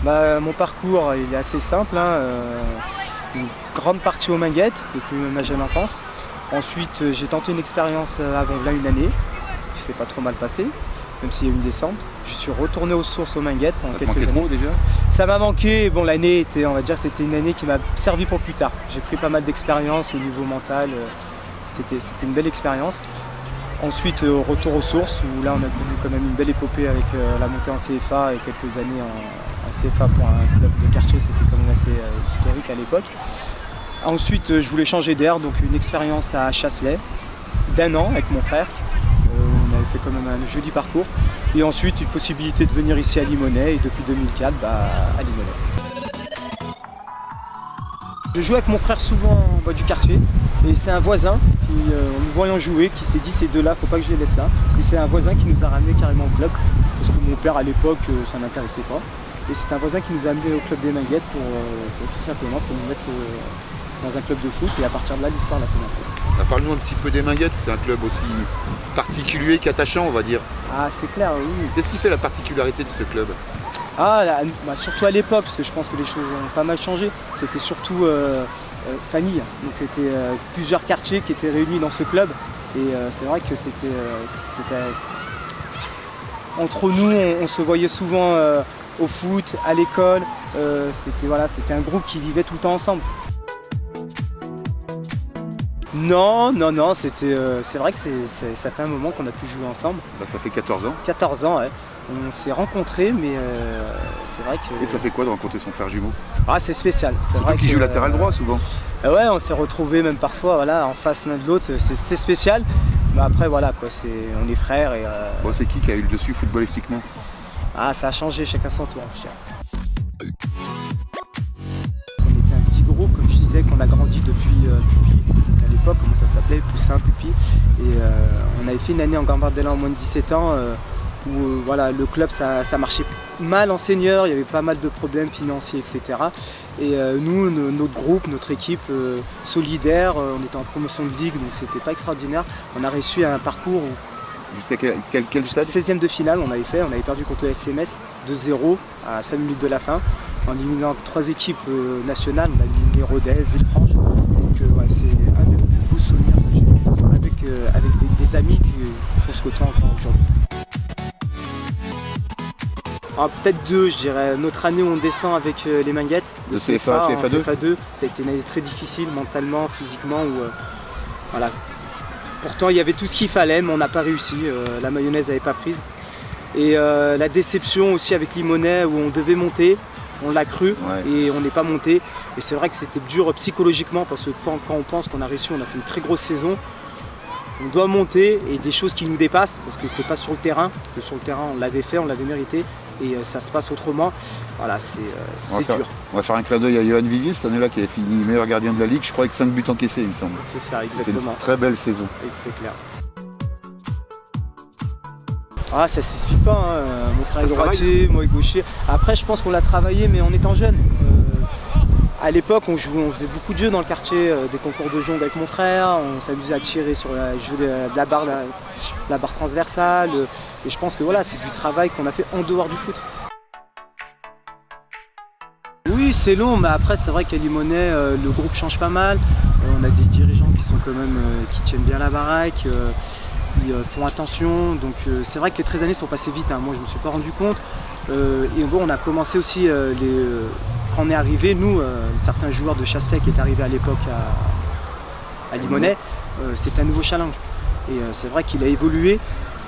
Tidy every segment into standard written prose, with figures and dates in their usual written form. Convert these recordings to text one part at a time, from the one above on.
Mon parcours il est assez simple, hein, une grande partie aux Minguettes depuis ma jeune enfance. Ensuite j'ai tenté une expérience à Vauvelin une année, qui s'est pas trop mal passé, même s'il y a eu une descente. Je suis retourné aux sources aux Minguettes en quelques années. Trop déjà? Ça m'a manqué, bon l'année était, on va dire, c'était une année qui m'a servi pour plus tard. J'ai pris pas mal d'expérience au niveau mental, c'était une belle expérience. Ensuite retour aux sources où là on a connu quand même une belle épopée avec la montée en CFA et quelques années en CFA pour un club de quartier, c'était quand même assez historique à l'époque. Ensuite je voulais changer d'air, donc une expérience à Chasselet d'1 an avec mon frère. On avait fait quand même un joli parcours. Et ensuite une possibilité de venir ici à Limonest et depuis 2004 à Limonest. Je joue avec mon frère souvent en bas du quartier et c'est un voisin qui, en nous voyant jouer, qui s'est dit ces deux-là, faut pas que je les laisse là. Et c'est un voisin qui nous a ramené carrément au club parce que mon père à l'époque ça n'intéressait pas. Et c'est un voisin qui nous a amené au club des Minguettes pour tout simplement pour nous mettre dans un club de foot et à partir de là l'histoire a commencé. Parle-nous un petit peu des Minguettes, c'est un club aussi particulier qu'attachant on va dire. Ah c'est clair, oui. Qu'est-ce qui fait la particularité de ce club? Surtout à l'époque, parce que je pense que les choses ont pas mal changé, c'était surtout famille. Donc c'était plusieurs quartiers qui étaient réunis dans ce club. Et c'est vrai que c'était entre nous, on se voyait souvent au foot, à l'école. C'était un groupe qui vivait tout le temps ensemble. Non, c'est vrai que ça fait un moment qu'on a pu jouer ensemble. Ça fait 14 ans. 14 ans, ouais. On s'est rencontrés, mais c'est vrai que... Et ça fait quoi de rencontrer son frère jumeau? C'est spécial. C'est vrai qu'il joue latéral droit souvent. Ouais, on s'est retrouvés même parfois voilà, en face l'un de l'autre, c'est spécial. Mais après, voilà, quoi, on est frères. Et, c'est qui a eu le dessus footballistiquement? Ça a changé, chacun son tour. On était un petit groupe, comme je disais, qu'on a grandi depuis à l'époque, comment ça s'appelait, Poussin, Pupi. Et on avait fait une année en Gambardella en moins de 17 ans. Où le club ça marchait mal en senior, il y avait pas mal de problèmes financiers, etc. Et nous, notre groupe, notre équipe solidaire, on était en promotion de ligue, donc c'était pas extraordinaire. On a réussi un parcours où jusqu'à quel stade? 16e de finale on avait perdu contre le FC Metz 2-0 à 5 minutes de la fin, en éliminant 3 équipes nationales, on a éliminé Rodez, Villefranche. Donc c'est un des plus beaux souvenirs que j'ai avec des amis qu'on se côtoie encore aujourd'hui. Peut-être 2, je dirais. Notre année où on descend avec les Minguettes de CFA 2. Ça a été une année très difficile mentalement, physiquement. Pourtant il y avait tout ce qu'il fallait, mais on n'a pas réussi. La mayonnaise n'avait pas prise. Et la déception aussi avec Limonest où on devait monter, on l'a cru et on n'est pas monté. Et c'est vrai que c'était dur psychologiquement parce que quand on pense qu'on a réussi, on a fait une très grosse saison. On doit monter et des choses qui nous dépassent parce que c'est pas sur le terrain, parce que sur le terrain on l'avait fait, on l'avait mérité et ça se passe autrement. Voilà, c'est dur. On va faire un clin d'œil à Johan Vivier cette année-là qui a fini meilleur gardien de la ligue, je crois avec 5 buts encaissés il me semble. C'est ça, exactement. C'était une très belle saison. Et c'est clair. Ça s'explique pas, hein. Mon frère est droitier, moi est gaucher. Après je pense qu'on l'a travaillé mais en étant jeune. À l'époque, on faisait beaucoup de jeux dans le quartier, des concours de jongle avec mon frère, on s'amusait à tirer sur le jeu de la barre transversale. Et je pense que c'est du travail qu'on a fait en dehors du foot. Oui, c'est long, mais après, c'est vrai qu'à Limonest, le groupe change pas mal. On a des dirigeants qui sont quand même, qui tiennent bien la baraque, ils font attention. Donc c'est vrai que les 13 années sont passées vite, hein. Moi, je ne me suis pas rendu compte. Et bon, on a commencé aussi quand on est arrivé, nous, certains joueurs de Chasselet qui étaient arrivés à l'époque à Limonest, c'était un nouveau challenge. Et c'est vrai qu'il a évolué.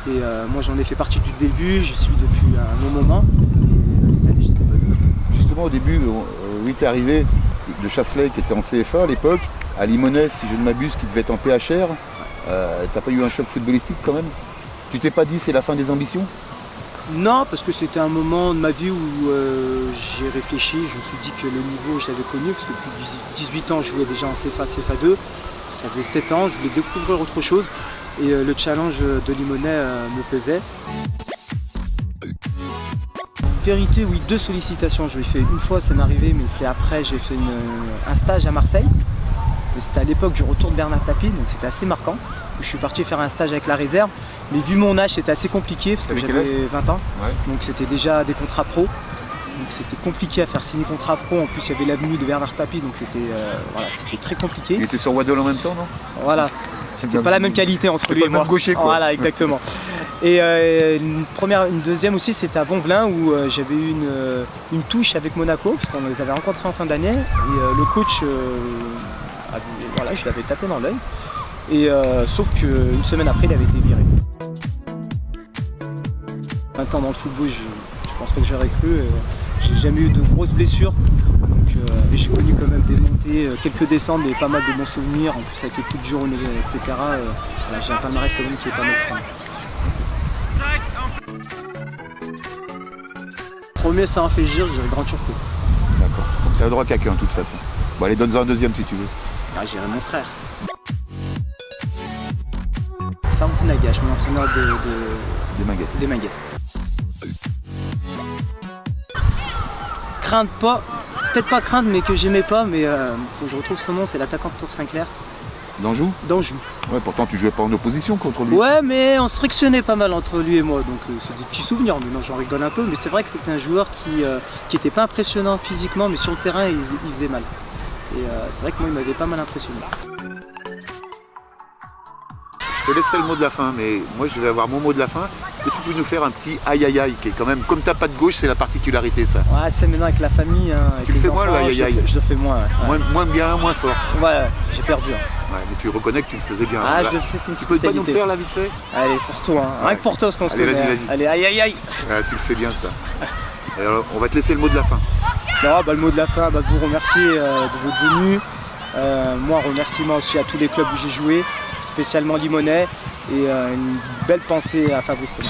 Et moi, j'en ai fait partie du début, j'y suis depuis un bon moment. Et les années, je n'étais pas vu passer. Justement, au début, oui, tu es arrivé de Chasselet qui était en CFA à l'époque, à Limonest, si je ne m'abuse, qui devait être en PHR. T'as pas eu un choc footballistique quand même? Tu t'es pas dit c'est la fin des ambitions? Non, parce que c'était un moment de ma vie où j'ai réfléchi, je me suis dit que le niveau je l'avais connu, parce que depuis 18 ans je jouais déjà en CFA, CFA2, ça faisait 7 ans, je voulais découvrir autre chose et le challenge de Limonest me plaisait. Vérité, oui, 2 sollicitations, je l'ai fait une fois, ça m'est arrivé, mais c'est après j'ai fait un stage à Marseille. C'était à l'époque du retour de Bernard Tapie, donc c'était assez marquant. Je suis parti faire un stage avec la réserve, mais vu mon âge c'était assez compliqué parce que j'avais 20 ans, donc c'était déjà des contrats pro. Donc c'était compliqué à faire signer contrat pro. En plus, il y avait l'avenue de Bernard Tapie, donc c'était très compliqué. Il était sur Waddle en même temps, non? Voilà. C'était pas la même qualité entre lui et moi. Gaucher, quoi. Voilà, exactement. Et une deuxième aussi, c'était à Bonvelin où j'avais eu une touche avec Monaco, parce qu'on les avait rencontrés en fin d'année. Et le coach, je l'avais tapé dans l'œil. Et sauf qu'une semaine après, il avait été viré. 20 ans dans le football, je pense pas que j'aurais cru. J'ai jamais eu de grosses blessures. Et j'ai connu quand même des montées, quelques descentes, mais pas mal de bons souvenirs. En plus avec les coups de jour, etc. J'ai un palmarès quand même qui est pas mal franc. Premier, ça en fait gire, je dirais Grand Turco. D'accord. T'as le droit qu'à qu'un, de toute façon. Bon, allez, donne-en un deuxième si tu veux. J'irai mon frère. Farouk Nagash, mon entraîneur des Minguettes. Crainte pas, peut-être pas crainte, mais que j'aimais pas, mais faut que je retrouve son nom, c'est l'attaquant de Tour Saint-Clair. D'Anjou? D'Anjou. Ouais, pourtant tu jouais pas en opposition contre lui. Ouais, mais on se frictionnait pas mal entre lui et moi, donc c'est des petits souvenirs, maintenant j'en rigole un peu, mais c'est vrai que c'était un joueur qui était pas impressionnant physiquement, mais sur le terrain il faisait mal. Et c'est vrai que moi il m'avait pas mal impressionné. Je te laisserai le mot de la fin, mais moi je vais avoir mon mot de la fin. Est-ce que tu peux nous faire un petit aïe aïe aïe qui est quand même, comme t'as pas de gauche, c'est la particularité ça. Ouais, c'est maintenant avec la famille, avec tu les le fais enfants, moins le aïe aïe aïe. Je le fais moins. Ouais. Moins bien, moins fort. Ouais, j'ai perdu. Ouais, mais tu reconnais que tu le faisais bien. Ah, je le sais, tu peux pas nous le faire là vite fait? Allez, pour toi, hein. Rien que pour toi, ce qu'on se connaît. Vas-y. Allez, aïe aïe aïe. Ah, tu le fais bien ça. Alors, on va te laisser le mot de la fin. Non, le mot de la fin, vous remercier de votre venue. Moi, remerciement aussi à tous les clubs où j'ai joué, spécialement Limonest, et une belle pensée à Fabrice Thomas.